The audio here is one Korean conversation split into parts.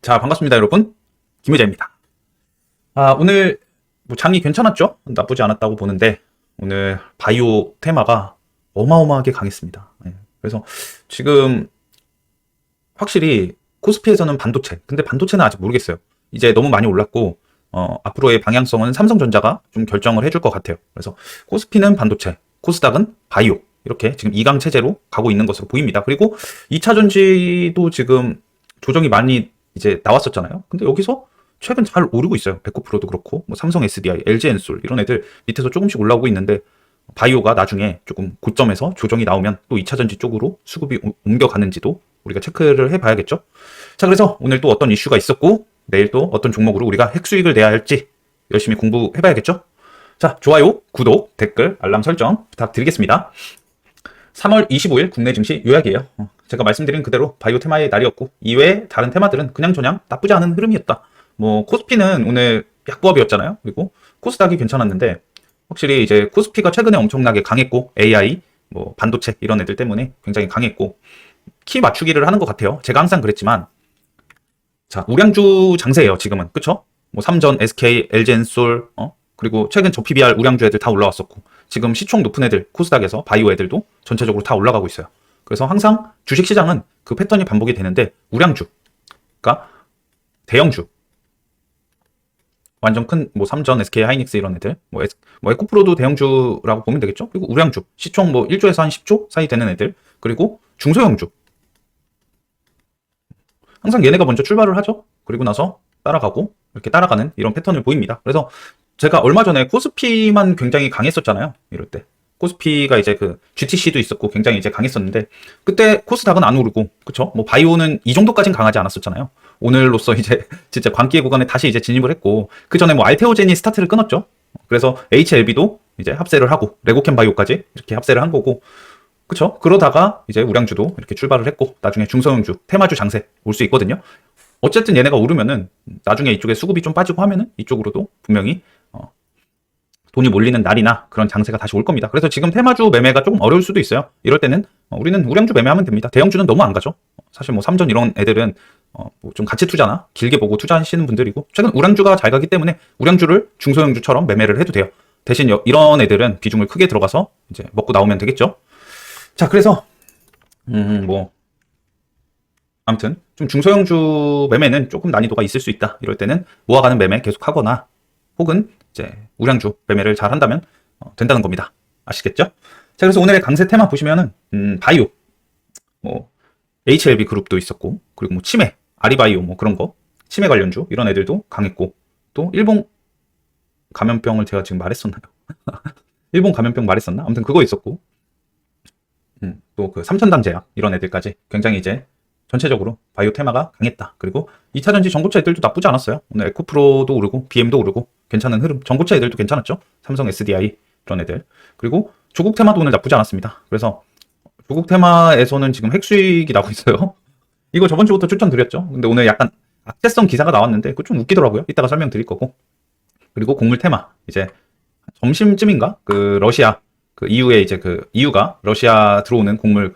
자, 반갑습니다, 여러분. 김혜재입니다. 오늘 뭐 장이 괜찮았죠? 나쁘지 않았다고 보는데 오늘 바이오 테마가 어마어마하게 강했습니다. 그래서 지금 확실히 코스피에서는 반도체, 근데 반도체는 아직 모르겠어요. 이제 너무 많이 올랐고 앞으로의 방향성은 삼성전자가 좀 결정을 해줄 것 같아요. 그래서 코스피는 반도체, 코스닥은 바이오, 이렇게 지금 2강 체제로 가고 있는 것으로 보입니다. 그리고 2차 전지도 지금 조정이 많이 이제 나왔었잖아요. 근데 여기서 최근 잘 오르고 있어요. 에코프로도 그렇고, 뭐 삼성 SDI, LG엔솔 이런 애들 밑에서 조금씩 올라오고 있는데, 바이오가 나중에 조금 고점에서 조정이 나오면 또 2차 전지 쪽으로 수급이 옮겨가는지도 우리가 체크를 해봐야겠죠. 자, 그래서 오늘 또 어떤 이슈가 있었고, 내일 또 어떤 종목으로 우리가 핵수익을 내야 할지 열심히 공부해봐야겠죠. 자, 좋아요, 구독, 댓글, 알람 설정 부탁드리겠습니다. 3월 25일 국내 증시 요약이에요. 제가 말씀드린 그대로 바이오 테마의 날이었고, 이외에 다른 테마들은 그냥저냥 나쁘지 않은 흐름이었다. 뭐 코스피는 오늘 약보합이었잖아요. 그리고 코스닥이 괜찮았는데, 확실히 이제 코스피가 최근에 엄청나게 강했고, AI, 뭐 반도체 이런 애들 때문에 굉장히 강했고, 키 맞추기를 하는 것 같아요. 제가 항상 그랬지만, 자, 우량주 장세예요, 지금은. 그쵸? 뭐 삼전, SK, LG엔솔, 그리고 최근 저 PBR 우량주 애들 다 올라왔었고, 지금 시총 높은 애들, 코스닥에서 바이오 애들도 전체적으로 다 올라가고 있어요. 그래서 항상 주식시장은 그 패턴이 반복이 되는데, 우량주, 그러니까 대형주, 완전 큰 뭐 삼전, SK 하이닉스 이런 애들, 뭐 에코프로도 대형주라고 보면 되겠죠. 그리고 우량주, 시총 뭐 1조에서 한 10조 사이 되는 애들, 그리고 중소형주, 항상 얘네가 먼저 출발을 하죠. 그리고 나서 따라가고 이렇게 따라가는 이런 패턴을 보입니다. 그래서 제가 얼마 전에 코스피만 굉장히 강했었잖아요. 이럴 때 코스피가 이제 그 GTC도 있었고 굉장히 이제 강했었는데, 그때 코스닥은 안 오르고, 그쵸? 뭐 바이오는 이 정도까지는 강하지 않았었잖아요. 오늘로써 이제 진짜 광기의 구간에 다시 이제 진입을 했고, 그 전에 뭐 알테오젠이 스타트를 끊었죠. 그래서 HLB도 이제 합세를 하고, 레고캠 바이오까지 이렇게 합세를 한 거고, 그쵸? 그러다가 이제 우량주도 이렇게 출발을 했고, 나중에 중소형주, 테마주 장세 올 수 있거든요. 어쨌든 얘네가 오르면은 나중에 이쪽에 수급이 좀 빠지고 하면은 이쪽으로도 분명히 돈이 몰리는 날이나 그런 장세가 다시 올 겁니다. 그래서 지금 테마주 매매가 조금 어려울 수도 있어요. 이럴 때는 우리는 우량주 매매하면 됩니다. 대형주는 너무 안 가죠. 사실 뭐 삼전 이런 애들은 뭐좀 가치 투자나 길게 보고 투자하시는 분들이고, 최근 우량주가 잘 가기 때문에 우량주를 중소형주처럼 매매를 해도 돼요. 대신 이런 애들은 비중을 크게 들어가서 이제 먹고 나오면 되겠죠. 자, 그래서 뭐 아무튼 좀 중소형주 매매는 조금 난이도가 있을 수 있다. 이럴 때는 모아가는 매매 계속 하거나, 혹은 이제 우량주 매매를 잘 한다면 된다는 겁니다. 아시겠죠? 자, 그래서 오늘의 강세 테마 보시면은 바이오, 뭐 HLB 그룹도 있었고, 그리고 뭐 치매, 아리바이오 뭐 그런 거, 치매 관련주 이런 애들도 강했고, 또 일본 감염병을 제가 지금 말했었나요? 일본 감염병 말했었나? 아무튼 그거 있었고, 또 그 삼천당 제약 이런 애들까지 굉장히 이제 전체적으로 바이오 테마가 강했다. 그리고 2차 전지 전고체 애들도 나쁘지 않았어요. 오늘 에코프로도 오르고 BM도 오르고 괜찮은 흐름. 전고체 애들도 괜찮았죠. 삼성 SDI 이런 애들. 그리고 조국 테마도 오늘 나쁘지 않았습니다. 그래서 조국 테마에서는 지금 핵수익이 나고 있어요. 이거 저번 주부터 추천드렸죠. 근데 오늘 약간 악재성 기사가 나왔는데 그거 좀 웃기더라고요. 이따가 설명드릴 거고. 그리고 곡물 테마, 이제 점심쯤인가 그 러시아 그 EU에 이제 그 EU가 러시아 들어오는 곡물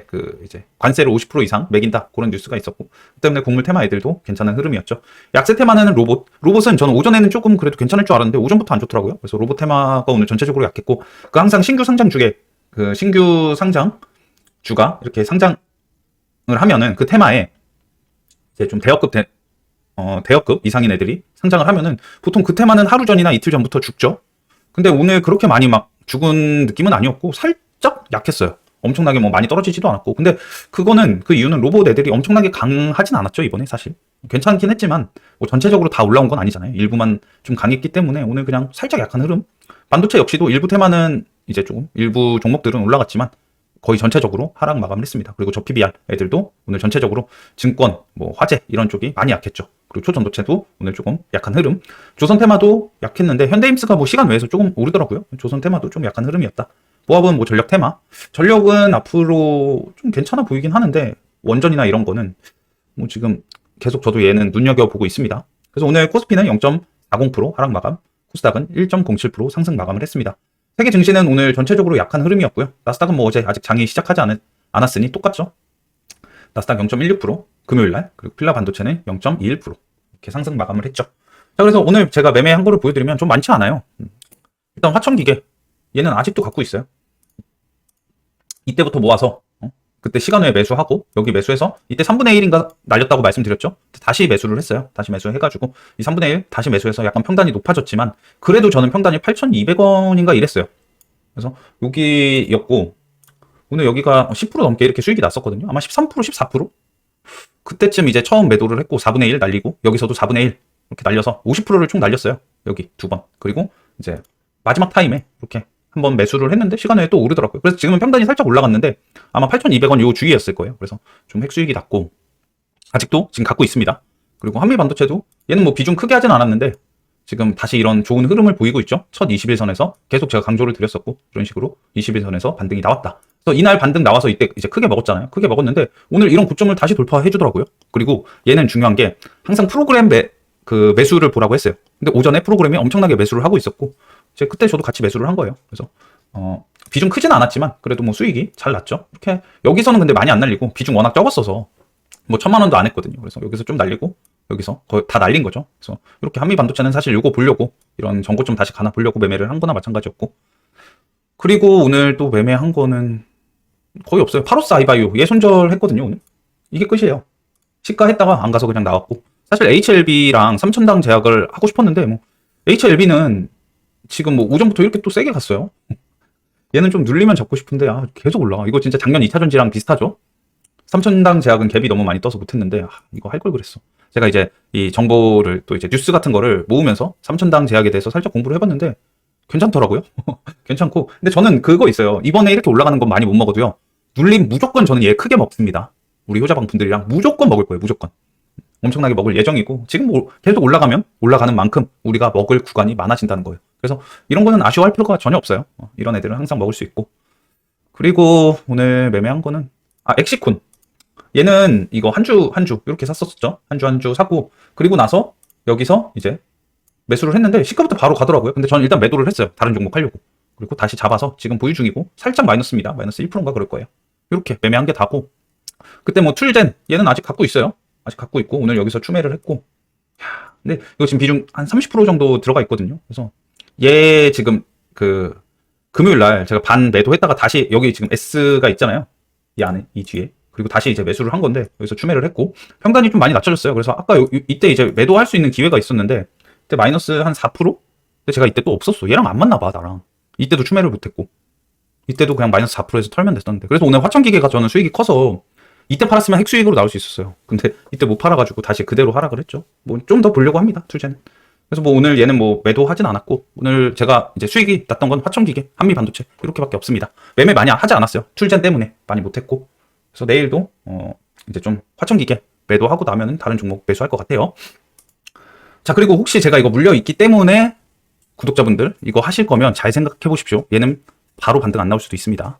그 이제 관세를 50% 이상 매긴다, 그런 뉴스가 있었고, 그 때문에 곡물 테마 애들도 괜찮은 흐름이었죠. 약세 테마는 로봇은 저는 오전에는 조금 그래도 괜찮을 줄 알았는데 오전부터 안 좋더라고요. 그래서 로봇 테마가 오늘 전체적으로 약했고, 그 항상 신규 상장 주에 그 신규 상장 주가 이렇게 상장을 하면은 그 테마에 이제 좀 대여급 이상인 애들이 상장을 하면은 보통 그 테마는 하루 전이나 이틀 전부터 죽죠. 근데 오늘 그렇게 많이 막 죽은 느낌은 아니었고, 살짝 약했어요. 엄청나게 뭐 많이 떨어지지도 않았고. 근데 그거는, 그 이유는 로봇 애들이 엄청나게 강하진 않았죠, 이번에. 사실 괜찮긴 했지만 뭐 전체적으로 다 올라온 건 아니잖아요. 일부만 좀 강했기 때문에 오늘 그냥 살짝 약한 흐름. 반도체 역시도 일부 테마는 이제 조금, 일부 종목들은 올라갔지만 거의 전체적으로 하락 마감을 했습니다. 그리고 저 PBR 애들도 오늘 전체적으로 증권, 뭐 화재 이런 쪽이 많이 약했죠. 그리고 초전도체도 오늘 조금 약한 흐름. 조선 테마도 약했는데 현대임스가 뭐 시간 외에서 조금 오르더라고요. 조선 테마도 좀 약한 흐름이었다. 보합은 뭐 전력 테마. 전력은 앞으로 좀 괜찮아 보이긴 하는데, 원전이나 이런 거는 뭐 지금 계속 저도 얘는 눈여겨보고 있습니다. 그래서 오늘 코스피는 0.40% 하락 마감, 코스닥은 1.07% 상승 마감을 했습니다. 세계 증시는 오늘 전체적으로 약한 흐름이었고요. 나스닥은 뭐 어제 아직 장이 시작하지 않았으니 똑같죠. 나스닥 0.16%, 금요일 날. 그리고 필라 반도체는 0.21% 이렇게 상승 마감을 했죠. 자, 그래서 오늘 제가 매매한 거를 보여드리면 좀 많지 않아요. 일단 화천기계 얘는 아직도 갖고 있어요. 이때부터 모아서 그때 시간 외에 매수하고 여기 매수해서 이때 3분의 1인가 날렸다고 말씀드렸죠. 다시 매수를 했어요. 다시 매수해가지고 이 3분의 1 다시 매수해서 약간 평단이 높아졌지만 그래도 저는 평단이 8,200원인가 이랬어요. 그래서 여기였고 오늘 여기가 10% 넘게 이렇게 수익이 났었거든요. 아마 13%, 14%? 그때쯤 이제 처음 매도를 했고 4분의 1 날리고 여기서도 4분의 1 이렇게 날려서 50%를 총 날렸어요. 여기 두 번. 그리고 이제 마지막 타임에 이렇게 한번 매수를 했는데 시간 외에 또 오르더라고요. 그래서 지금은 평단이 살짝 올라갔는데 아마 8,200원 요 주위였을 거예요. 그래서 좀 핵수익이 났고 아직도 지금 갖고 있습니다. 그리고 한미반도체도 얘는 뭐 비중 크게 하진 않았는데 지금 다시 이런 좋은 흐름을 보이고 있죠. 첫 21선에서 계속 제가 강조를 드렸었고 이런 식으로 21선에서 반등이 나왔다. 그래서 이날 반등 나와서 이때 이제 크게 먹었잖아요. 크게 먹었는데 오늘 이런 고점을 다시 돌파해 주더라고요. 그리고 얘는 중요한 게 항상 프로그램 매수를 보라고 했어요. 근데 오전에 프로그램이 엄청나게 매수를 하고 있었고 그때 저도 같이 매수를 한 거예요. 그래서 비중 크진 않았지만 그래도 뭐 수익이 잘 났죠. 이렇게 여기서는 근데 많이 안 날리고 비중 워낙 적었어서 뭐 1,000만 원도 안 했거든요. 그래서 여기서 좀 날리고 여기서 거의 다 날린 거죠. 그래서 이렇게 한미반도체는 사실 요거 보려고 이런 전고점 다시 가나 보려고 매매를 한 거나 마찬가지였고 그리고 오늘 또 매매한 거는 거의 없어요. 파로스 아이바이오 얘 손절했거든요. 오늘 이게 끝이에요. 시가 했다가 안 가서 그냥 나왔고 사실 HLB랑 삼천당 제약을 하고 싶었는데 뭐 HLB는 지금 뭐 오전부터 이렇게 또 세게 갔어요. 얘는 좀 눌리면 잡고 싶은데 계속 올라가. 이거 진짜 작년 2차전지랑 비슷하죠. 삼천당 제약은 갭이 너무 많이 떠서 못했는데 이거 할 걸 그랬어. 제가 이제 이 정보를 또 이제 뉴스 같은 거를 모으면서 삼천당 제약에 대해서 살짝 공부를 해봤는데 괜찮더라고요. 괜찮고 근데 저는 그거 있어요. 이번에 이렇게 올라가는 건 많이 못 먹어도요. 눌림 무조건 저는 얘 크게 먹습니다. 우리 효자방 분들이랑 무조건 먹을 거예요. 무조건. 엄청나게 먹을 예정이고 지금 뭐 계속 올라가면 올라가는 만큼 우리가 먹을 구간이 많아진다는 거예요. 그래서 이런 거는 아쉬워할 필요가 전혀 없어요. 이런 애들은 항상 먹을 수 있고 그리고 오늘 매매한 거는 엑시콘 얘는 이거 한 주 이렇게 샀었죠. 한 주 사고 그리고 나서 여기서 이제 매수를 했는데 시가부터 바로 가더라고요. 근데 저는 일단 매도를 했어요. 다른 종목 하려고. 그리고 다시 잡아서 지금 보유 중이고 살짝 마이너스입니다. 마이너스 1%인가 그럴 거예요. 이렇게 매매한 게 다고 그때 뭐 툴젠 얘는 아직 갖고 있어요. 아직 갖고 있고 오늘 여기서 추매를 했고 근데 이거 지금 비중 한 30% 정도 들어가 있거든요. 그래서 얘 지금 그 금요일 날 제가 반 매도했다가 다시 여기 지금 S가 있잖아요. 이 안에 이 뒤에 그리고 다시 이제 매수를 한 건데 여기서 추매를 했고 평단이 좀 많이 낮춰졌어요. 그래서 아까 이때 이제 매도할 수 있는 기회가 있었는데 그때 마이너스 한 4%? 근데 제가 이때 또 없었어. 얘랑 안 맞나 봐 나랑. 이때도 추매를 못했고 이때도 그냥 마이너스 4%에서 털면 됐었는데 그래서 오늘 화천기계가 저는 수익이 커서 이때 팔았으면 핵수익으로 나올 수 있었어요. 근데 이때 못 팔아가지고 다시 그대로 하락을 했죠. 뭐 좀 더 보려고 합니다. 툴제는. 그래서 뭐 오늘 얘는 뭐 매도하진 않았고 오늘 제가 이제 수익이 났던 건 화천기계, 한미반도체 이렇게밖에 없습니다. 매매 많이 하지 않았어요. 툴젠 때문에 많이 못했고. 그래서 내일도 이제 좀 화천기계 매도하고 나면은 다른 종목 매수할 것 같아요. 자 그리고 혹시 제가 이거 물려 있기 때문에 구독자분들 이거 하실 거면 잘 생각해 보십시오. 얘는 바로 반등 안 나올 수도 있습니다.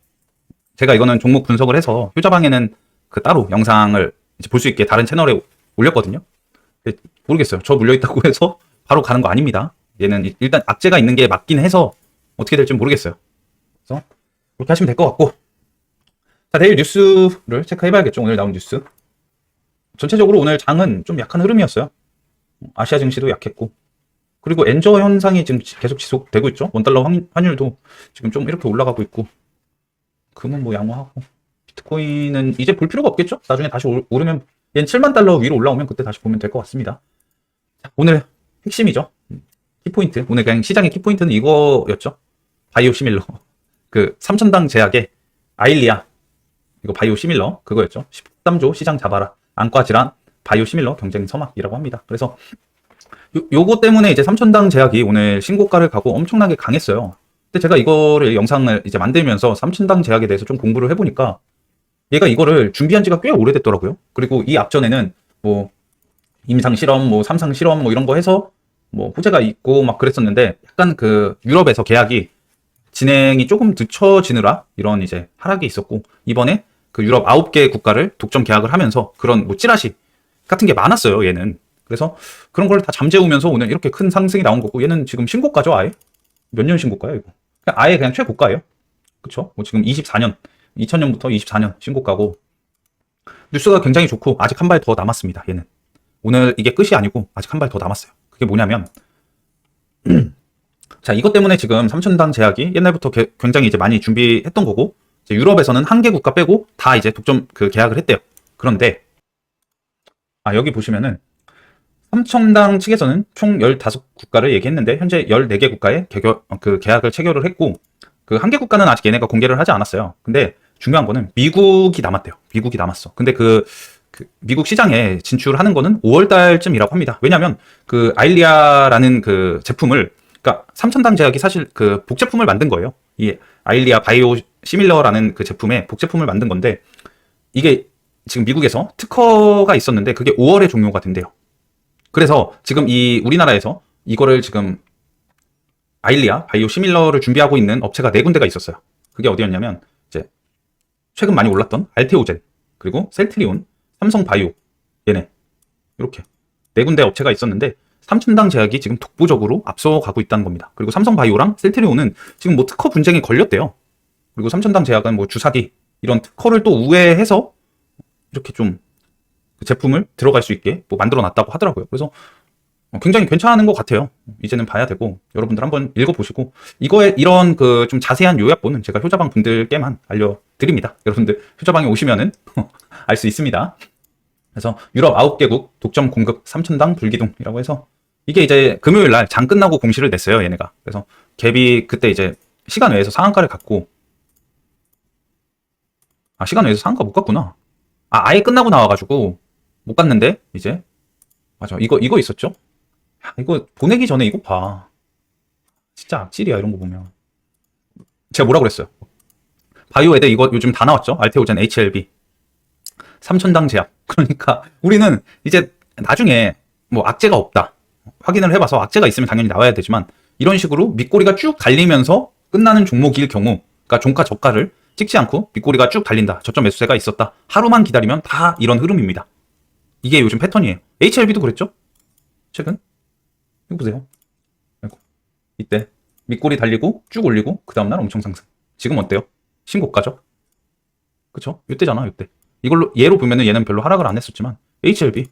제가 이거는 종목 분석을 해서 효자방에는 그 따로 영상을 이제 볼 수 있게 다른 채널에 올렸거든요. 모르겠어요. 저 물려있다고 해서 바로 가는 거 아닙니다. 얘는 일단 악재가 있는 게 맞긴 해서 어떻게 될지 모르겠어요. 그래서 그렇게 하시면 될 것 같고 자 내일 뉴스를 체크해봐야겠죠. 오늘 나온 뉴스 전체적으로 오늘 장은 좀 약한 흐름이었어요. 아시아 증시도 약했고 그리고 엔저 현상이 지금 계속 지속되고 있죠. 원달러 환율도 지금 좀 이렇게 올라가고 있고 금은 뭐 양호하고 비트코인은 이제 볼 필요가 없겠죠? 나중에 다시 오르면 얘는 7만 달러 위로 올라오면 그때 다시 보면 될 것 같습니다. 자, 오늘 핵심이죠. 키포인트. 오늘 그냥 시장의 키포인트는 이거였죠. 바이오 시밀러. 그 삼천당 제약의 아일리아 이거 바이오 시밀러 그거였죠. 13조 시장 잡아라. 안과 질환 바이오 시밀러 경쟁 서막이라고 합니다. 그래서 요거 때문에 이제 삼천당 제약이 오늘 신고가를 가고 엄청나게 강했어요. 근데 제가 이거를 영상을 이제 만들면서 삼천당 제약에 대해서 좀 공부를 해보니까 얘가 이거를 준비한 지가 꽤 오래됐더라고요. 그리고 이 앞전에는 뭐 임상 실험, 뭐 삼상 실험 뭐 이런 거 해서 뭐 호재가 있고 막 그랬었는데 약간 그 유럽에서 계약이 진행이 조금 늦춰지느라 이런 이제 하락이 있었고 이번에 그 유럽 9개 국가를 독점 계약을 하면서 그런 뭐 찌라시 같은 게 많았어요. 얘는. 그래서 그런 걸 다 잠재우면서 오늘 이렇게 큰 상승이 나온 거고 얘는 지금 신고가죠. 아예. 몇 년 신고가요 이거. 아예 그냥 최고가예요. 그쵸? 뭐 지금 24년 2000년부터 24년 신고가고 뉴스가 굉장히 좋고 아직 한 발 더 남았습니다. 얘는 오늘 이게 끝이 아니고 아직 한 발 더 남았어요. 그게 뭐냐면 자, 이것 때문에 지금 삼천당 제약이 옛날부터 굉장히 이제 많이 준비했던 거고, 이제 유럽에서는 한 개 국가 빼고 다 이제 독점 그 계약을 했대요. 그런데 여기 보시면은 삼천당 측에서는 총 15국가를 얘기했는데 현재 14개 국가에 그 계약을 체결을 했고, 그 한 개 국가는 아직 얘네가 공개를 하지 않았어요. 근데 중요한 거는 미국이 남았대요. 미국이 남았어. 근데 그 미국 시장에 진출하는 거는 5월 달쯤이라고 합니다. 왜냐면 그 아일리아라는 그 제품을, 그러니까 삼천당 제약이 사실 그 복제품을 만든 거예요. 이 아일리아 바이오 시밀러라는 그 제품의 복제품을 만든 건데, 이게 지금 미국에서 특허가 있었는데 그게 5월에 종료가 된대요. 그래서 지금 이 우리나라에서 이거를 지금 아일리아 바이오 시밀러를 준비하고 있는 업체가 4군데가 있었어요. 그게 어디였냐면 이제 최근 많이 올랐던 알테오젠, 그리고 셀트리온, 삼성바이오, 얘네 이렇게 4군데 업체가 있었는데 삼천당 제약이 지금 독보적으로 앞서가고 있다는 겁니다. 그리고 삼성바이오랑 셀트리온은 지금 뭐 특허 분쟁이 걸렸대요. 그리고 삼천당 제약은 뭐 주사기 이런 특허를 또 우회해서 이렇게 좀 그 제품을 들어갈 수 있게 뭐 만들어 놨다고 하더라고요. 그래서 굉장히 괜찮은 것 같아요. 이제는 봐야 되고, 여러분들 한번 읽어보시고, 이거에 이런 그 좀 자세한 요약본은 제가 효자방 분들께만 알려드립니다. 여러분들 효자방에 오시면은 알 수 있습니다. 그래서 유럽 9개국 독점 공급 삼천당 불기둥이라고 해서 이게 이제 금요일 날 장 끝나고 공시를 냈어요, 얘네가. 그래서 갭이 그때 이제 시간 외에서 상한가를 갔고, 시간 외에서 상한가 못 갔구나. 아예 끝나고 나와가지고 못 갔는데, 이제 맞아, 이거 있었죠? 이거 보내기 전에 이거 봐. 진짜 악질이야, 이런 거 보면. 제가 뭐라 그랬어요? 바이오에드 이거 요즘 다 나왔죠? 알테오젠, HLB, 삼천당 제약. 그러니까 우리는 이제 나중에 뭐 악재가 없다 확인을 해봐서 악재가 있으면 당연히 나와야 되지만, 이런 식으로 밑꼬리가 쭉 달리면서 끝나는 종목일 경우, 그러니까 종가 저가를 찍지 않고 밑꼬리가 쭉 달린다, 저점 매수세가 있었다, 하루만 기다리면 다 이런 흐름입니다. 이게 요즘 패턴이에요. HLB도 그랬죠? 최근 이거 보세요. 아이고. 이때 밑꼬리 달리고 쭉 올리고 그 다음날 엄청 상승. 지금 어때요? 신고가죠? 그쵸? 이때잖아, 이때. 이걸로 얘로 보면은 얘는 별로 하락을 안 했었지만 HLB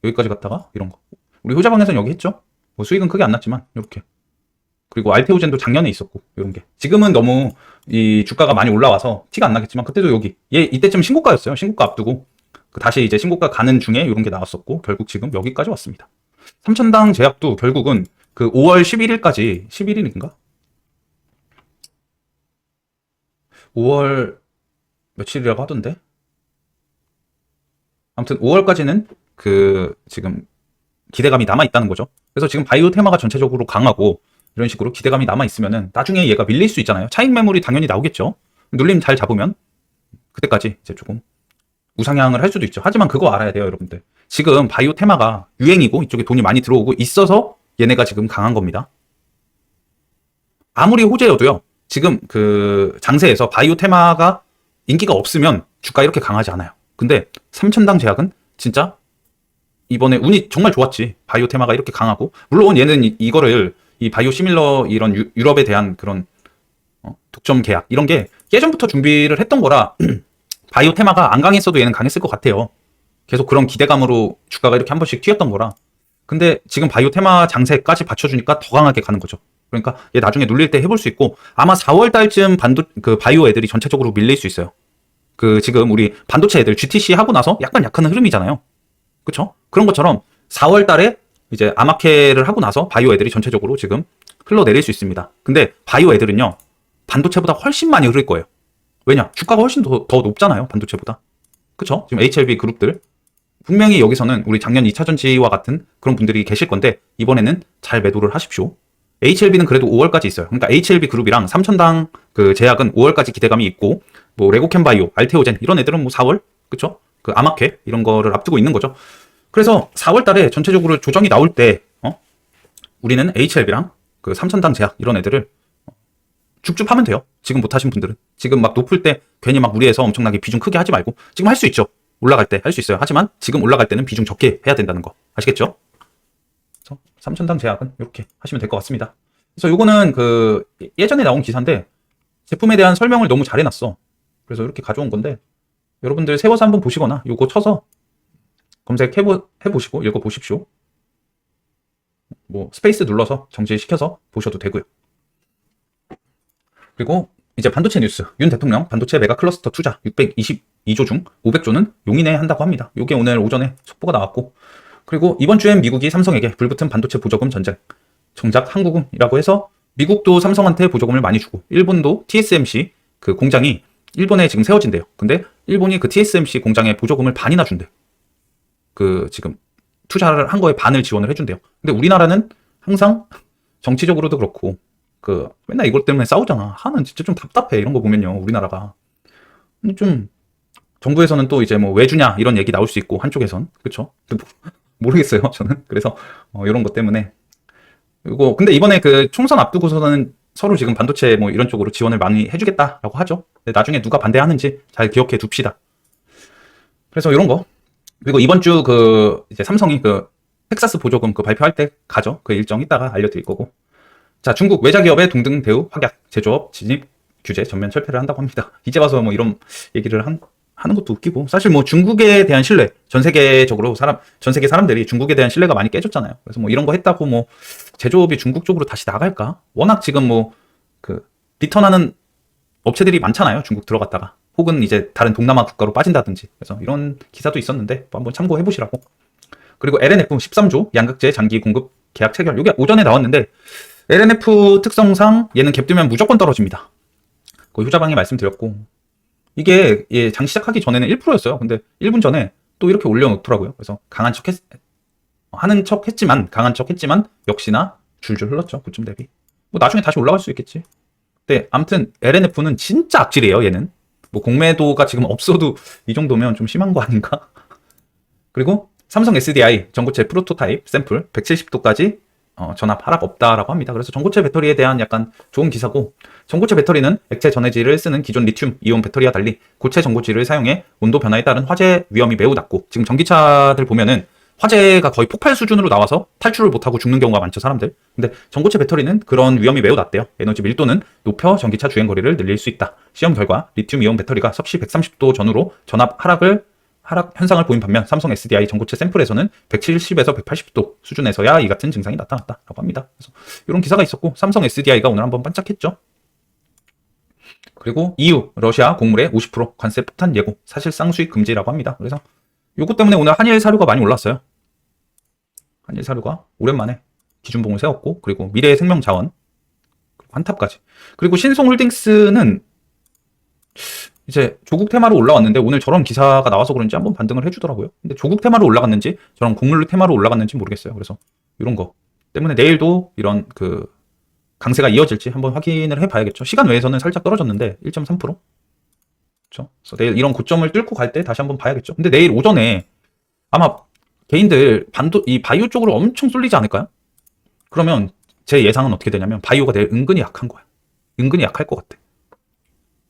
여기까지 갔다가 이런 거. 우리 효자방에서는 여기 했죠? 뭐 수익은 크게 안 났지만 이렇게. 그리고 알테오젠도 작년에 있었고 이런 게. 지금은 너무 이 주가가 많이 올라와서 티가 안 나겠지만 그때도 여기. 얘 이때쯤 신고가였어요. 신고가 앞두고 다시 이제 신고가 가는 중에 이런 게 나왔었고, 결국 지금 여기까지 왔습니다. 삼천당 제약도 결국은 그 5월 11일까지 11일인가? 5월 며칠이라고 하던데? 아무튼 5월까지는 그 지금 기대감이 남아 있다는 거죠. 그래서 지금 바이오 테마가 전체적으로 강하고 이런 식으로 기대감이 남아 있으면은 나중에 얘가 밀릴 수 있잖아요. 차익 매물이 당연히 나오겠죠. 눌림 잘 잡으면 그때까지 이제 조금 우상향을 할 수도 있죠. 하지만 그거 알아야 돼요, 여러분들. 지금 바이오 테마가 유행이고 이쪽에 돈이 많이 들어오고 있어서 얘네가 지금 강한 겁니다. 아무리 호재여도요, 지금 그 장세에서 바이오 테마가 인기가 없으면 주가 이렇게 강하지 않아요. 근데 삼천당 제약은 진짜 이번에 운이 정말 좋았지. 바이오 테마가 이렇게 강하고, 물론 얘는 이거를 이 바이오 시밀러 이런 유럽에 대한 그런 독점 계약 이런 게 예전부터 준비를 했던 거라 바이오 테마가 안 강했어도 얘는 강했을 것 같아요. 계속 그런 기대감으로 주가가 이렇게 한 번씩 튀었던 거라. 근데 지금 바이오 테마 장세까지 받쳐주니까 더 강하게 가는 거죠. 그러니까 얘 나중에 눌릴 때 해볼 수 있고, 아마 4월 달쯤 그 바이오 애들이 전체적으로 밀릴 수 있어요. 그 지금 우리 반도체 애들 GTC 하고 나서 약간 약한 흐름이잖아요. 그쵸? 그런 것처럼 4월 달에 이제 아마케를 하고 나서 바이오 애들이 전체적으로 지금 흘러내릴 수 있습니다. 근데 바이오 애들은요, 반도체보다 훨씬 많이 흐를 거예요. 왜냐? 주가가 훨씬 더 높잖아요, 반도체보다. 그쵸? 지금 HLB 그룹들. 분명히 여기서는 우리 작년 2차전지와 같은 그런 분들이 계실 건데, 이번에는 잘 매도를 하십시오. HLB는 그래도 5월까지 있어요. 그러니까 HLB 그룹이랑 삼천당 그 제약은 5월까지 기대감이 있고, 뭐 레고캠바이오, 알테오젠 이런 애들은 뭐 4월, 그쵸? 그 아마케 이런 거를 앞두고 있는 거죠. 그래서 4월 달에 전체적으로 조정이 나올 때 우리는 HLB랑 그 삼천당 제약 이런 애들을 줍줍 하면 돼요. 지금 못하신 분들은. 지금 막 높을 때 괜히 막 무리해서 엄청나게 비중 크게 하지 말고, 지금 할 수 있죠. 올라갈 때 할 수 있어요. 하지만 지금 올라갈 때는 비중 적게 해야 된다는 거 아시겠죠? 그래서 삼천당 제약은 이렇게 하시면 될 것 같습니다. 그래서 요거는 그 예전에 나온 기사인데 제품에 대한 설명을 너무 잘 해놨어. 그래서 이렇게 가져온 건데, 여러분들 세워서 한번 보시거나 요거 쳐서 해보시고 읽어보십시오. 뭐 스페이스 눌러서 정지시켜서 보셔도 되고요. 그리고 이제 반도체 뉴스. 윤 대통령 반도체 메가 클러스터 투자 622조 중 500조는 용인에 한다고 합니다. 요게 오늘 오전에 속보가 나왔고, 그리고 이번 주엔 미국이 삼성에게 불붙은 반도체 보조금 전쟁, 정작 한국은이라고 해서 미국도 삼성한테 보조금을 많이 주고, 일본도 TSMC 그 공장이 일본에 지금 세워진대요. 근데 일본이 그 TSMC 공장에 보조금을 반이나 준대. 그 지금 투자를 한 거에 반을 지원을 해준대요. 근데 우리나라는 항상 정치적으로도 그렇고 그 맨날 이것 때문에 싸우잖아. 하는 진짜 좀 답답해. 이런 거 보면요, 우리나라가 좀 정부에서는 또 이제 뭐 왜 주냐 이런 얘기 나올 수 있고, 한쪽에선 그렇죠. 모르겠어요, 저는. 그래서 이런 것 때문에 이거 근데 이번에 그 총선 앞두고서는 서로 지금 반도체 뭐 이런 쪽으로 지원을 많이 해주겠다라고 하죠. 근데 나중에 누가 반대하는지 잘 기억해 둡시다. 그래서 이런 거. 그리고 이번 주 그 이제 삼성이 그 텍사스 보조금 그 발표할 때 가죠. 그 일정 이따가 알려드릴 거고. 자, 중국 외자 기업의 동등 대우 확약, 제조업 진입 규제 전면 철폐를 한다고 합니다. 이제 와서 뭐 이런 얘기를 하는 것도 웃기고, 사실 뭐 중국에 대한 신뢰, 전 세계적으로 전 세계 사람들이 중국에 대한 신뢰가 많이 깨졌잖아요. 그래서 뭐 이런 거 했다고 뭐 제조업이 중국 쪽으로 다시 나갈까? 워낙 지금 뭐 그 리턴하는 업체들이 많잖아요. 중국 들어갔다가. 혹은 이제 다른 동남아 국가로 빠진다든지. 그래서 이런 기사도 있었는데 뭐 한번 참고해 보시라고. 그리고 LNF 13조 양극재 장기 공급 계약 체결. 이게 오전에 나왔는데 LNF 특성상 얘는 갭두면 무조건 떨어집니다. 그 효자방에 말씀드렸고, 이게 장 시작하기 전에는 1%였어요. 근데 1분 전에 또 이렇게 올려놓더라고요. 그래서 강한 척 했지만 역시나 줄줄 흘렀죠. 고점 대비. 뭐 나중에 다시 올라갈 수 있겠지. 근데 아무튼 LNF는 진짜 악질이에요. 얘는 뭐 공매도가 지금 없어도 이 정도면 좀 심한 거 아닌가? 그리고 삼성 SDI 전고체 프로토타입 샘플 170도까지 전압 하락 없다라고 합니다. 그래서 전고체 배터리에 대한 약간 좋은 기사고, 전고체 배터리는 액체 전해질을 쓰는 기존 리튬 이온 배터리와 달리 고체 전고체를 사용해 온도 변화에 따른 화재 위험이 매우 낮고, 지금 전기차들 보면은 화재가 거의 폭발 수준으로 나와서 탈출을 못하고 죽는 경우가 많죠, 사람들. 근데 전고체 배터리는 그런 위험이 매우 낮대요. 에너지 밀도는 높여 전기차 주행거리를 늘릴 수 있다. 시험 결과 리튬 이온 배터리가 섭씨 130도 전후로 전압 하락 현상을 보인 반면 삼성 SDI 전고체 샘플에서는 170에서 180도 수준에서야 이 같은 증상이 나타났다라고 합니다. 그래서 이런 기사가 있었고, 삼성 SDI가 오늘 한번 반짝했죠. 그리고 EU 러시아 곡물에 50% 관세 폭탄 예고, 사실상 수입 금지라고 합니다. 그래서 요거 때문에 오늘 한일 사료가 많이 올랐어요. 한일 사료가 오랜만에 기준봉을 세웠고, 그리고 미래의 생명자원, 한탑까지. 그리고 신송홀딩스는 이제 조국 테마로 올라왔는데 오늘 저런 기사가 나와서 그런지 한번 반등을 해주더라고요. 근데 조국 테마로 올라갔는지 저런 곡물 테마로 올라갔는지 모르겠어요. 그래서 이런 거 때문에 내일도 이런 그 강세가 이어질지 한번 확인을 해봐야겠죠. 시간 외에서는 살짝 떨어졌는데 1.3%. 그렇죠? 그래서 내일 이런 고점을 뚫고 갈 때 다시 한번 봐야겠죠. 근데 내일 오전에 아마 개인들 이 바이오 쪽으로 엄청 쏠리지 않을까요? 그러면 제 예상은 어떻게 되냐면 바이오가 내일 은근히 약한 거야. 은근히 약할 것 같아.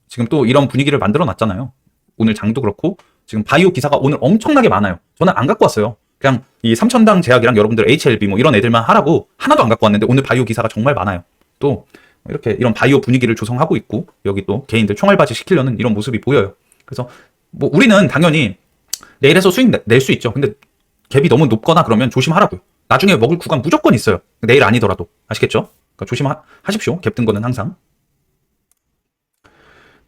지금 또 이런 분위기를 만들어 놨잖아요. 오늘 장도 그렇고 지금 바이오 기사가 오늘 엄청나게 많아요. 저는 안 갖고 왔어요. 그냥 이 삼천당 제약이랑 여러분들 HLB 뭐 이런 애들만 하라고 하나도 안 갖고 왔는데 오늘 바이오 기사가 정말 많아요. 또 이렇게 이런 바이오 분위기를 조성하고 있고, 여기 또 개인들 총알바지 시키려는 이런 모습이 보여요. 그래서 뭐 우리는 당연히 내일에서 수익 낼 수 있죠. 근데 갭이 너무 높거나 그러면 조심하라고요. 나중에 먹을 구간 무조건 있어요. 내일 아니더라도. 아시겠죠? 그러니까 조심하십시오. 갭 든 거는 항상.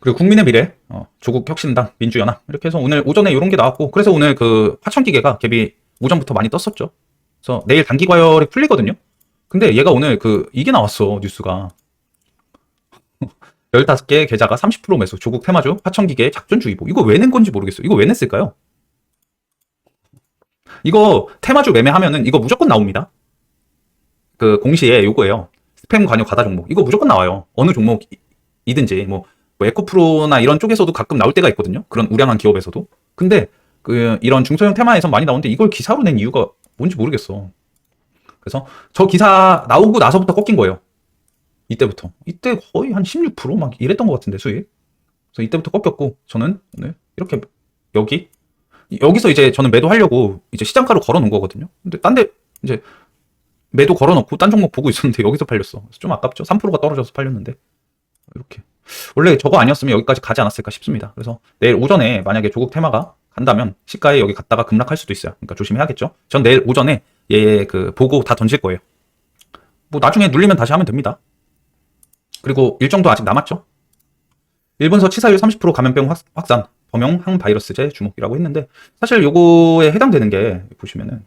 그리고 국민의 미래, 조국 혁신당, 민주연합 이렇게 해서 오늘 오전에 이런 게 나왔고, 그래서 오늘 그 화천기계가 갭이 오전부터 많이 떴었죠. 그래서 내일 단기 과열이 풀리거든요. 근데 얘가 오늘 이게 나왔어, 뉴스가. 15개 계좌가 30% 매수, 조국 테마주 화천기계 작전주의보. 이거 왜 낸 건지 모르겠어요. 이거 왜 냈을까요? 이거 테마주 매매하면은 이거 무조건 나옵니다. 그 공시에 요거예요. 스팸 관여 과다 종목. 이거 무조건 나와요. 어느 종목이든지 뭐 에코프로나 이런 쪽에서도 가끔 나올 때가 있거든요. 그런 우량한 기업에서도. 근데 이런 중소형 테마에서 많이 나오는데 이걸 기사로 낸 이유가 뭔지 모르겠어. 그래서 저 기사 나오고 나서부터 꺾인 거예요. 이때부터. 이때 거의 한 16%막 이랬던 것 같은데, 수익. 그래서 이때부터 꺾였고, 저는 오늘 이렇게 여기서 이제 저는 매도하려고 이제 시장가로 걸어 놓은 거거든요. 근데 딴 데 이제 매도 걸어 놓고 딴 종목 보고 있었는데 여기서 팔렸어. 그래서 좀 아깝죠. 3%가 떨어져서 팔렸는데. 이렇게. 원래 저거 아니었으면 여기까지 가지 않았을까 싶습니다. 그래서 내일 오전에 만약에 조국 테마가 간다면 시가에 여기 갔다가 급락할 수도 있어요. 그러니까 조심해야겠죠. 전 내일 오전에 얘 그 보고 다 던질 거예요. 뭐 나중에 눌리면 다시 하면 됩니다. 그리고 일정도 아직 남았죠. 일본서 치사율 30% 감염병 확산, 범용 항바이러스제 주목이라고 했는데 사실 요거에 해당되는 게 보시면은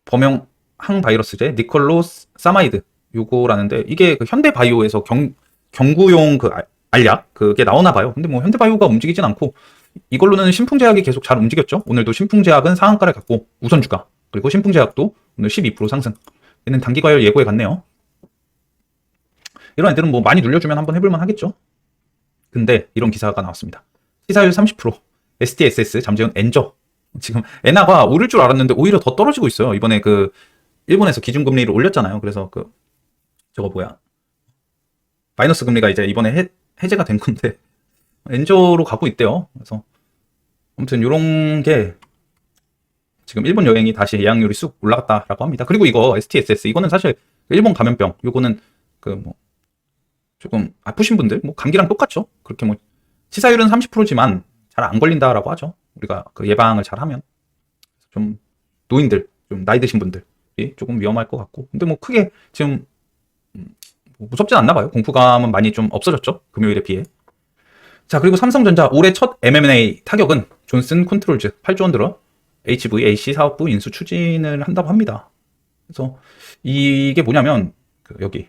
범용 항바이러스제 니콜로사마이드 요거라는데 이게 그 현대바이오에서 경구용 그 알약 그게 나오나 봐요. 근데 뭐 현대바이오가 움직이진 않고 이걸로는 신풍제약이 계속 잘 움직였죠. 오늘도 신풍제약은 상한가를 갖고 우선주가, 그리고 신풍제약도 오늘 12% 상승. 얘는 단기과열 예고에 갔네요. 이런 애들은 뭐 많이 눌려주면 한번 해볼만 하겠죠. 근데 이런 기사가 나왔습니다. 시사율 30%, STSS 잠재운 엔저. 지금 엔화가 오를 줄 알았는데 오히려 더 떨어지고 있어요. 이번에 그 일본에서 기준금리를 올렸잖아요. 그래서 그 저거 뭐야, 마이너스 금리가 이제 이번에 해제가 된 건데 엔저로 가고 있대요. 그래서 아무튼 이런 게 지금 일본 여행이 다시 예약률이 쑥 올라갔다라고 합니다. 그리고 이거 STSS 이거는 사실 일본 감염병 요거는 그 뭐 조금 아프신 분들 뭐 감기랑 똑같죠. 그렇게 뭐 치사율은 30%지만 잘 안 걸린다라고 하죠. 우리가 그 예방을 잘 하면 좀 노인들, 좀 나이 드신 분들이 조금 위험할 것 같고, 근데 뭐 크게 지금 뭐 무섭진 않나 봐요. 공포감은 많이 좀 없어졌죠. 금요일에 비해. 자, 그리고 삼성전자 올해 첫 M&A 타격은 존슨 컨트롤즈 8조 원 들어 HVAC 사업부 인수 추진을 한다고 합니다. 그래서 이게 뭐냐면 그 여기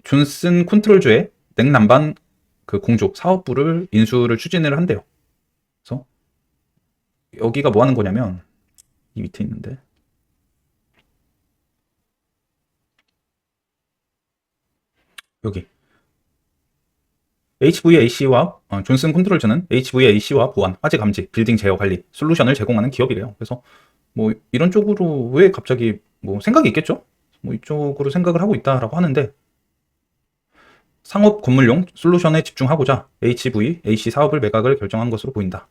존슨 컨트롤즈의 냉난방 그 공조 사업부를 인수를 추진을 한대요. 그래서 여기가 뭐 하는 거냐면 이 밑에 있는데 여기 HVAC와 존슨 컨트롤즈는 HVAC와 보안, 화재 감지, 빌딩 제어 관리 솔루션을 제공하는 기업이래요. 그래서 뭐 이런 쪽으로 왜 갑자기 뭐 생각이 있겠죠? 뭐 이쪽으로 생각을 하고 있다라고 하는데 상업 건물용 솔루션에 집중하고자 HVAC 사업을 매각을 결정한 것으로 보인다.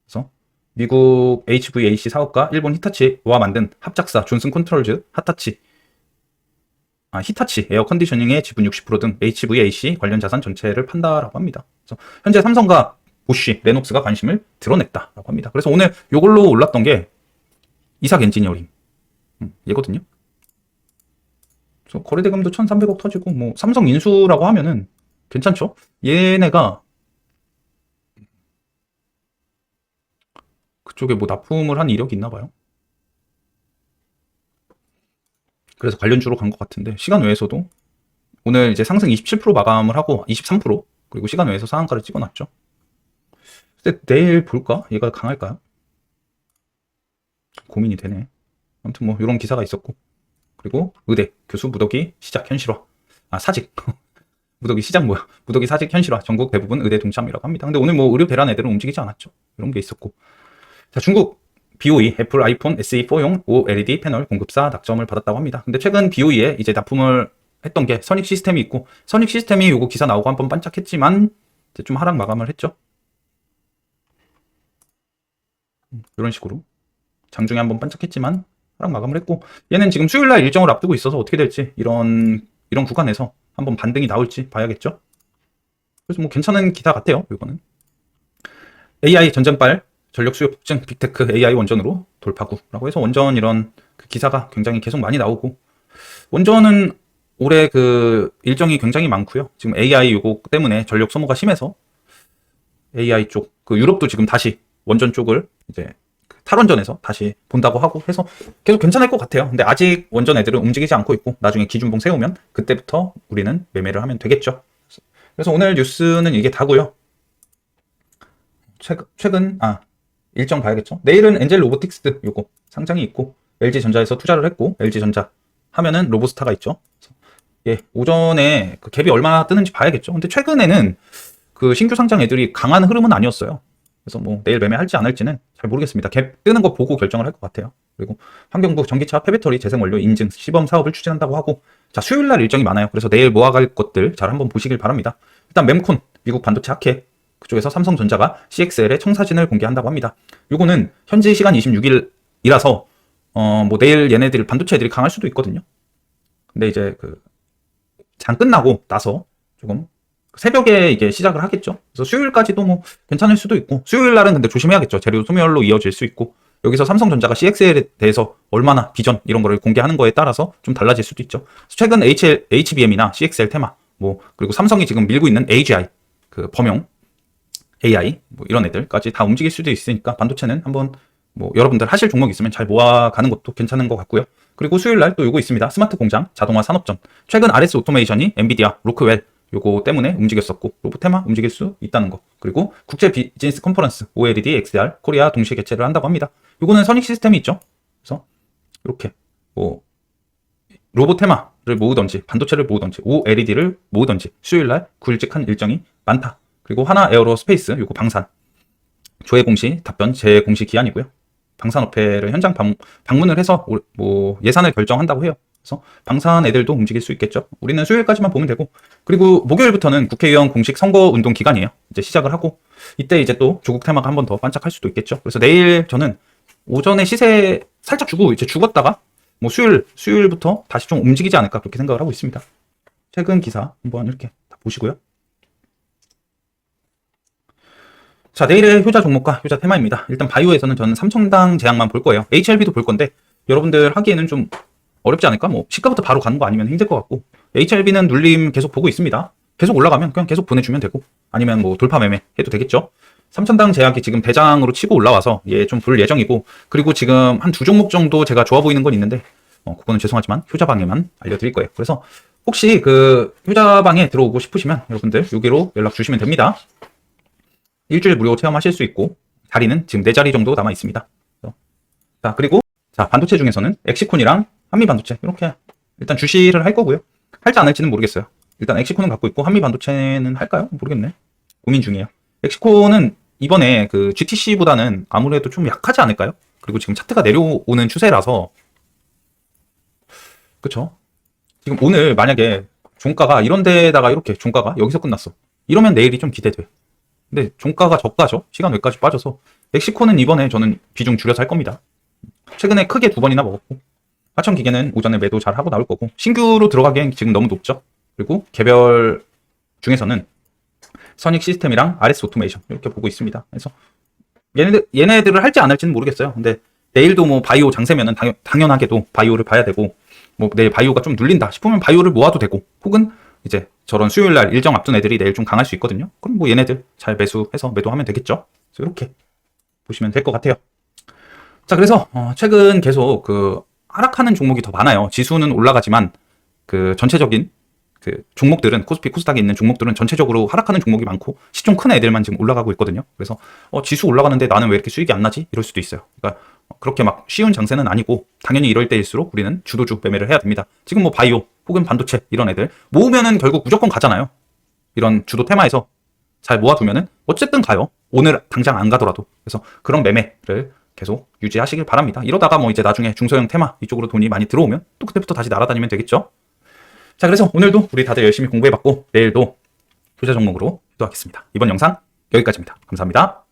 그래서 미국 HVAC 사업과 일본 히타치와 만든 합작사 존슨 컨트롤즈 히타치 에어 컨디셔닝의 지분 60%등 HVAC 관련 자산 전체를 판다라고 합니다. 그래서 현재 삼성과 보쉬, 레녹스가 관심을 드러냈다라고 합니다. 그래서 오늘 이걸로 올랐던 게 이삭 엔지니어링 얘거든요. 그래서 거래대금도 1,300억 터지고 뭐 삼성 인수라고 하면은 괜찮죠? 얘네가 그쪽에 뭐 납품을 한 이력이 있나 봐요. 그래서 관련주로 간 것 같은데 시간 외에서도 오늘 이제 상승 27% 마감을 하고 23% 그리고 시간 외에서 상한가를 찍어놨죠. 근데 내일 볼까? 얘가 강할까요? 고민이 되네. 아무튼 뭐 이런 기사가 있었고, 그리고 의대 교수 무더기 시작 현실화. 사직 무더기 시작 뭐야? 무더기 사직 현실화. 전국 대부분 의대 동참이라고 합니다. 근데 오늘 뭐 의료 대란 애들은 움직이지 않았죠. 이런 게 있었고. 자, 중국 BOE 애플 아이폰 SE4용 OLED 패널 공급사 낙점을 받았다고 합니다. 근데 최근 BOE에 이제 납품을 했던 게 선익 시스템이 있고, 선익 시스템이 요거 기사 나오고 한번 반짝했지만 이제 좀 하락 마감을 했죠. 이런 식으로 장중에 한번 반짝했지만 하락 마감을 했고, 얘는 지금 수요일날 일정을 앞두고 있어서 어떻게 될지 이런 구간에서 한번 반등이 나올지 봐야겠죠. 그래서 뭐 괜찮은 기사 같아요. 이거는 AI 전쟁발 전력 수요 폭증 빅테크 AI 원전으로 돌파구라고 해서 원전 이런 그 기사가 굉장히 계속 많이 나오고, 원전은 올해 그 일정이 굉장히 많고요. 지금 AI 요거 때문에 전력 소모가 심해서 AI 쪽, 그 유럽도 지금 다시 원전 쪽을 이제 탈원전에서 다시 본다고 하고 해서 계속 괜찮을 것 같아요. 근데 아직 원전 애들은 움직이지 않고 있고 나중에 기준봉 세우면 그때부터 우리는 매매를 하면 되겠죠. 그래서 오늘 뉴스는 이게 다고요. 최근 일정 봐야겠죠. 내일은 엔젤 로보틱스 요거 상장이 있고 LG전자에서 투자를 했고 LG전자 하면은 로보스타가 있죠. 예, 오전에 그 갭이 얼마나 뜨는지 봐야겠죠. 근데 최근에는 그 신규 상장 애들이 강한 흐름은 아니었어요. 그래서 뭐 내일 매매할지 안 할지는 잘 모르겠습니다. 갭 뜨는 거 보고 결정을 할 것 같아요. 그리고 환경부 전기차 폐배터리 재생원료 인증 시범 사업을 추진한다고 하고, 자, 수요일 날 일정이 많아요. 그래서 내일 모아갈 것들 잘 한번 보시길 바랍니다. 일단 mem콘 미국 반도체 하케 그쪽에서 삼성전자가 CXL의 청사진을 공개한다고 합니다. 요거는 현지 시간 26일이라서 뭐 내일 얘네들 반도체 애들이 강할 수도 있거든요. 근데 이제 그 장 끝나고 나서 조금 새벽에 이게 시작을 하겠죠. 그래서 수요일까지도 뭐 괜찮을 수도 있고, 수요일 날은 근데 조심해야겠죠. 재료 소멸로 이어질 수 있고, 여기서 삼성전자가 CXL에 대해서 얼마나 비전 이런 거를 공개하는 거에 따라서 좀 달라질 수도 있죠. 최근 HBM이나 CXL 테마, 뭐 그리고 삼성이 지금 밀고 있는 AGI, 그 범용 AI 뭐 이런 애들까지 다 움직일 수도 있으니까 반도체는 한번 뭐 여러분들 하실 종목 있으면 잘 모아가는 것도 괜찮은 것 같고요. 그리고 수요일 날 또 요거 있습니다. 스마트 공장 자동화 산업전. 최근 RS 오토메이션이 엔비디아, 로크웰 요거 때문에 움직였었고, 로보테마 움직일 수 있다는 거. 그리고 국제 비즈니스 컨퍼런스 OLED XDR 코리아 동시에 개최를 한다고 합니다. 요거는 선익 시스템이 있죠. 그래서 이렇게 뭐 로보테마를 모으던지 반도체를 모으던지 OLED를 모으던지 수요일 날 굵직한 일정이 많다. 그리고 하나 에어로스페이스 요거 방산 조회 공시 답변 재 공시 기한이고요. 방산업회를 현장 방문을 해서 뭐 예산을 결정한다고 해요. 그래서 방산 애들도 움직일 수 있겠죠. 우리는 수요일까지만 보면 되고, 그리고 목요일부터는 국회의원 공식 선거운동 기간이에요. 이제 시작을 하고, 이때 이제 또 조국 테마가 한 번 더 반짝할 수도 있겠죠. 그래서 내일 저는 오전에 시세 살짝 주고 이제 죽었다가 뭐 수요일부터 다시 좀 움직이지 않을까 그렇게 생각을 하고 있습니다. 최근 기사 한번 이렇게 다 보시고요. 자, 내일의 효자 종목과 효자 테마입니다. 일단 바이오에서는 저는 삼성당 제약만 볼 거예요. HLB도 볼 건데 여러분들 하기에는 좀 어렵지 않을까? 뭐 시가부터 바로 가는 거 아니면 힘들 것 같고, HLB는 눌림 계속 보고 있습니다. 계속 올라가면 그냥 계속 보내주면 되고, 아니면 뭐 돌파 매매 해도 되겠죠. 삼천당 제약이 지금 대장으로 치고 올라와서 얘 좀 볼 예정이고, 그리고 지금 한 두 종목 정도 제가 좋아 보이는 건 있는데 그거는 죄송하지만 효자방에만 알려드릴 거예요. 그래서 혹시 그 효자방에 들어오고 싶으시면 여러분들 여기로 연락 주시면 됩니다. 일주일 무료 체험하실 수 있고, 자리는 지금 4자리 정도 남아 있습니다. 자, 그리고 자, 반도체 중에서는 엑시콘이랑 한미반도체 이렇게 일단 주시를 할 거고요. 할지 안 할지는 모르겠어요. 일단 엑시콘은 갖고 있고 한미반도체는 할까요? 모르겠네. 고민 중이에요. 엑시콘은 이번에 그 GTC보다는 아무래도 좀 약하지 않을까요? 그리고 지금 차트가 내려오는 추세라서, 그쵸? 지금 오늘 만약에 종가가 이런 데다가 이렇게 종가가 여기서 끝났어. 이러면 내일이 좀 기대돼. 근데 종가가 저가죠? 시간 외까지 빠져서 엑시콘은 이번에 저는 비중 줄여서 할 겁니다. 최근에 크게 2번이나 먹었고, 하청 기계는 오전에 매도 잘 하고 나올 거고, 신규로 들어가기엔 지금 너무 높죠. 그리고 개별 중에서는 선익 시스템이랑 RS 오토메이션 이렇게 보고 있습니다. 그래서 얘네들을 할지 안 할지는 모르겠어요. 근데 내일도 뭐 바이오 장세면은 당연하게도 바이오를 봐야 되고, 뭐 내일 바이오가 좀 눌린다 싶으면 바이오를 모아도 되고, 혹은 이제 저런 수요일 날 일정 앞둔 애들이 내일 좀 강할 수 있거든요. 그럼 뭐 얘네들 잘 매수해서 매도하면 되겠죠. 그래서 이렇게 보시면 될 것 같아요. 자, 그래서 최근 계속 그 하락하는 종목이 더 많아요. 지수는 올라가지만 그 전체적인 그 종목들은, 코스피 코스닥에 있는 종목들은 전체적으로 하락하는 종목이 많고 시총 큰 애들만 지금 올라가고 있거든요. 그래서 지수 올라가는데 나는 왜 이렇게 수익이 안 나지? 이럴 수도 있어요. 그러니까 그렇게 막 쉬운 장세는 아니고, 당연히 이럴 때일수록 우리는 주도주 매매를 해야 됩니다. 지금 뭐 바이오 혹은 반도체 이런 애들 모으면은 결국 무조건 가잖아요. 이런 주도 테마에서 잘 모아두면은 어쨌든 가요. 오늘 당장 안 가더라도. 그래서 그런 매매를 계속 유지하시길 바랍니다. 이러다가 뭐 이제 나중에 중소형 테마 이쪽으로 돈이 많이 들어오면 또 그때부터 다시 날아다니면 되겠죠. 자, 그래서 오늘도 우리 다들 열심히 공부해봤고, 내일도 투자 종목으로 기도하겠습니다. 이번 영상 여기까지입니다. 감사합니다.